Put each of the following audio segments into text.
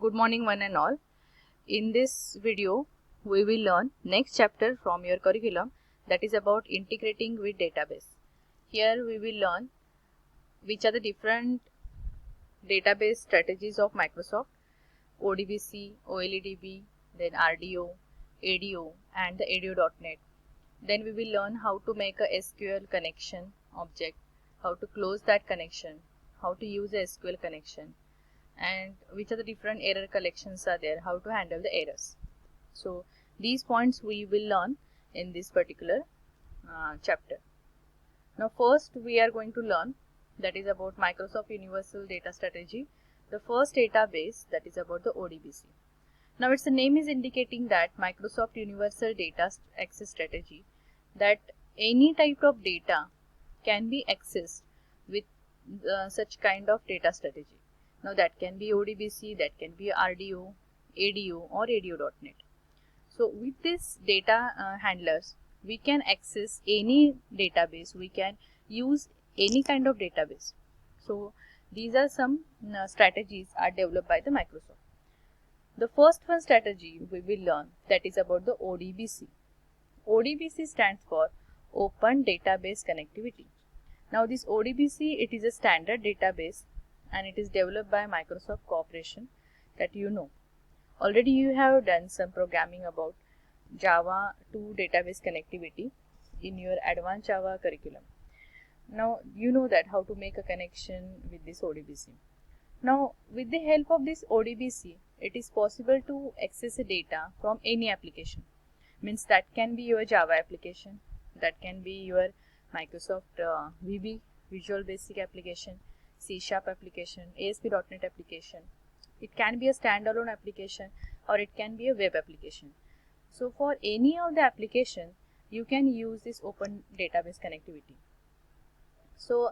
Good morning one and all. In this video we will learn next chapter from your curriculum, that is about integrating with database. Here we will learn which are the different database strategies of Microsoft: ODBC, OLEDB, then RDO, ADO and the ADO.NET. Then we will learn how to make a SQL connection object, how to close that connection, how to use a SQL connection, and which are the different error collections are there, how to handle the errors. So these points we will learn in this particular chapter. Now first we are going to learn, that is about Microsoft Universal Data Strategy, the first database, that is about the ODBC. Now its name is indicating that Microsoft Universal Data Access Strategy, that any type of data can be accessed with such kind of data strategy. Now that can be ODBC, that can be RDO, ADO or ADO.NET. So with this data handlers, we can access any database, we can use any kind of database. So these are some strategies are developed by the Microsoft. The first one strategy we will learn, that is about the ODBC. ODBC stands for Open Database Connectivity. Now this ODBC, it is a standard database and it is developed by Microsoft Corporation, that you know. Already you have done some programming about Java to database connectivity in your advanced Java curriculum. Now you know that how to make a connection with this ODBC. Now with the help of this ODBC, it is possible to access a data from any application. Means that can be your Java application, that can be your Microsoft VB, Visual Basic application, C# application, ASP.NET application. It can be a standalone application or it can be a web application. So for any of the application, you can use this open database connectivity. So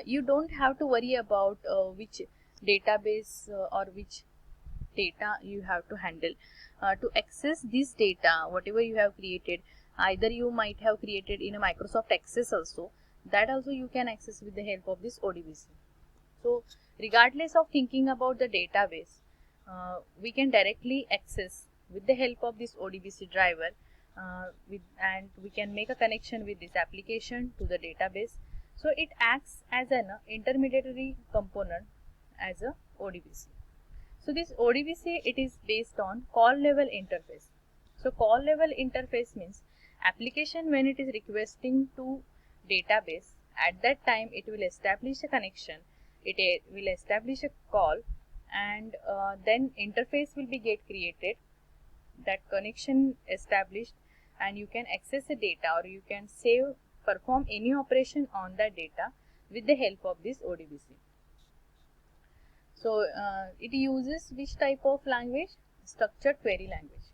you don't have to worry about which database or which data you have to handle. To access this data, whatever you have created, either you might have created in a Microsoft Access also, that also you can access with the help of this ODBC. So regardless of thinking about the database, we can directly access with the help of this ODBC driver and we can make a connection with this application to the database. So it acts as an intermediary component as a ODBC. So this ODBC, it is based on call level interface. So call level interface means application, when it is requesting to database, at that time it will establish a connection, it will establish a call, and then interface will be get created, that connection established, and you can access the data or you can perform any operation on that data with the help of this ODBC. So it uses which type of language? Structured query language.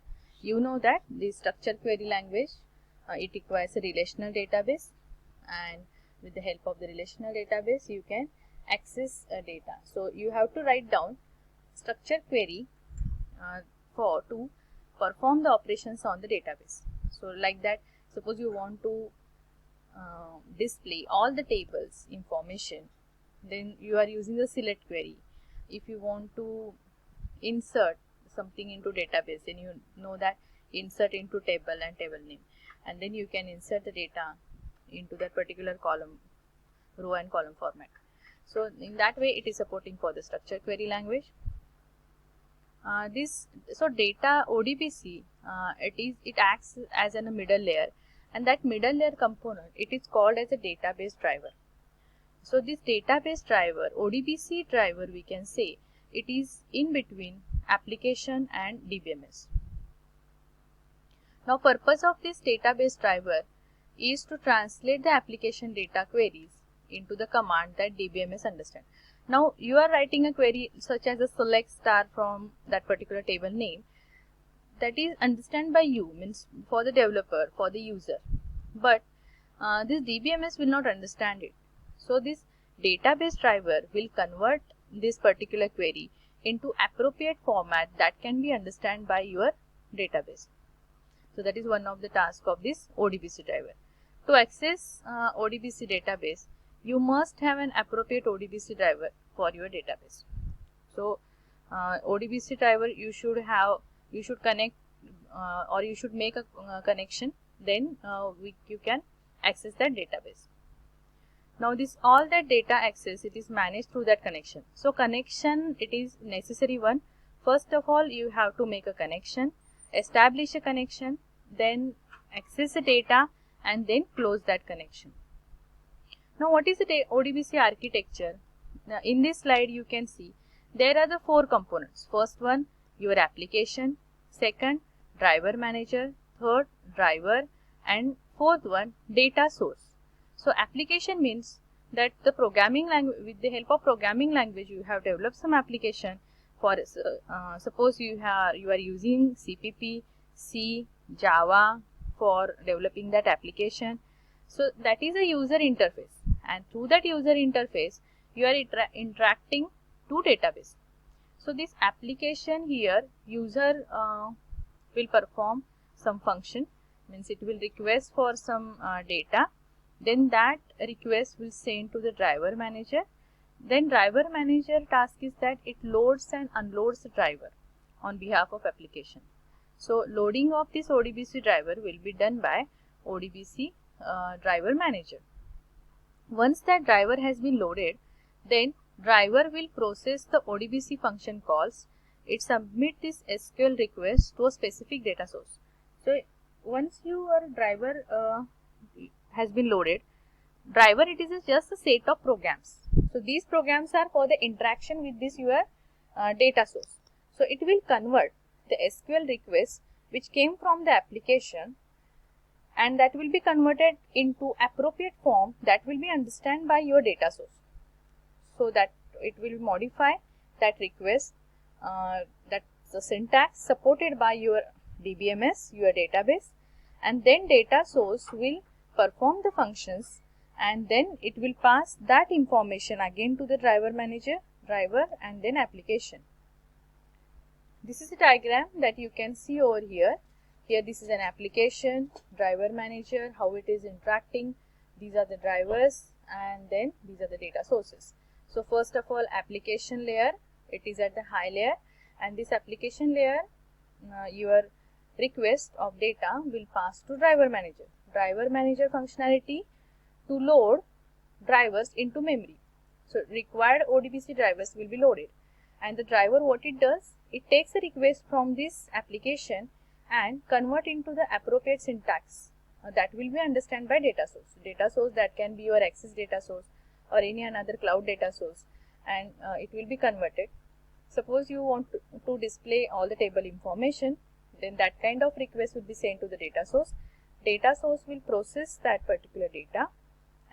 You know that this structured query language, it requires a relational database, and with the help of the relational database you can access data. So you have to write down structured query to perform the operations on the database. So like that, suppose you want to display all the tables information, then you are using the select query. If you want to insert something into database, then you know that insert into table and table name, and then you can insert the data into that particular column, row and column format. So in that way it is supporting for the structured query language. So data ODBC, it acts as a middle layer, and that middle layer component, it is called as a database driver. So this database driver, ODBC driver, we can say it is in between application and DBMS. Now purpose of this database driver is to translate the application data queries into the command that DBMS understand. Now you are writing a query such as a select star from that particular table name, that is understand by you, means for the developer, for the user, but this DBMS will not understand it. So this database driver will convert this particular query into appropriate format that can be understood by your database. So that is one of the tasks of this ODBC driver. To access ODBC database, you must have an appropriate ODBC driver for your database. So ODBC driver you should connect or you should make a connection, then you can access that database. Now this all that data access, it is managed through that connection. So connection, it is necessary one. First of all, you have to make a connection, establish a connection, then access the data, and then close that connection. Now what is the ODBC architecture? Now, in this slide you can see there are the 4 components. First one, your application. Second, driver manager. Third, driver. And fourth one, data source. So application means that the programming language, with the help of programming language, you have developed some application. For suppose you are using CPP, C, Java for developing that application. So that is a user interface, and through that user interface you are interacting to database. So this application here, user will perform some function, means it will request for some data, then that request will send to the driver manager. Then driver manager task is that it loads and unloads the driver on behalf of application. So loading of this ODBC driver will be done by ODBC driver manager. Once that driver has been loaded, then driver will process the ODBC function calls. It submit this SQL request to a specific data source. So once your driver has been loaded, driver, it is just a set of programs. So these programs are for the interaction with this your data source. So it will convert the SQL request which came from the application, and that will be converted into appropriate form that will be understood by your data source. So that it will modify that request, that's the syntax supported by your DBMS, your database, and then data source will perform the functions, and then it will pass that information again to the driver manager, driver, and then application. This is a diagram that you can see over here. Here this is an application, driver manager, how it is interacting. These are the drivers, and then these are the data sources. So first of all, application layer, it is at the high layer, and this application layer, your request of data will pass to driver manager. Driver manager functionality to load drivers into memory. So required ODBC drivers will be loaded, and the driver, what it does, it takes a request from this application and convert into the appropriate syntax that will be understood by data source. Data source, that can be your Access data source or any another cloud data source, and it will be converted. Suppose you want to display all the table information, then that kind of request will be sent to the data source. Data source will process that particular data,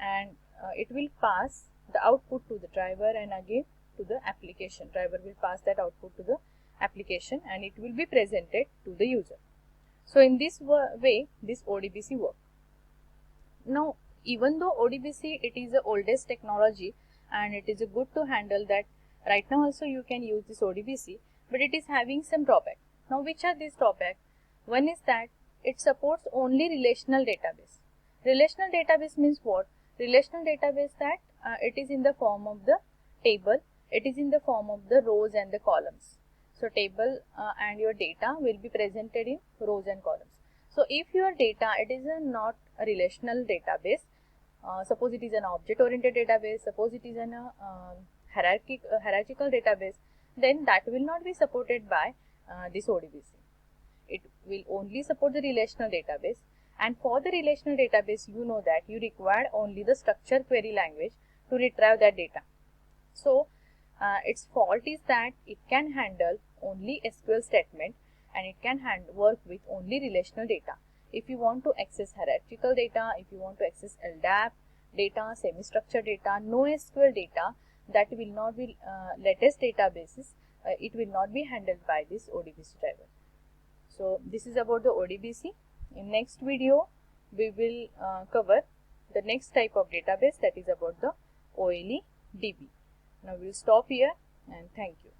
and it will pass the output to the driver and again to the application. Driver will pass that output to the application, and it will be presented to the user. So in this way, this ODBC works. Now, even though ODBC, it is the oldest technology and it is good to handle that, right now also you can use this ODBC, but it is having some drawback. Now, which are these drawbacks? One is that it supports only relational database. Relational database means what? Relational database, that it is in the form of the table, it is in the form of the rows and the columns. So table and your data will be presented in rows and columns. So if your data, it is not a relational database, suppose it is an object oriented database, suppose it is an hierarchical database, then that will not be supported by this ODBC. It will only support the relational database, and for the relational database, you know that you require only the structured query language to retrieve that data. So its fault is that it can handle only SQL statement, and it can work with only relational data. If you want to access hierarchical data, if you want to access LDAP data, semi-structured data, NoSQL data, that will not be latest databases, it will not be handled by this ODBC driver. So this is about the ODBC. In next video, we will cover the next type of database, that is about the OLE DB. Now we will stop here, and thank you.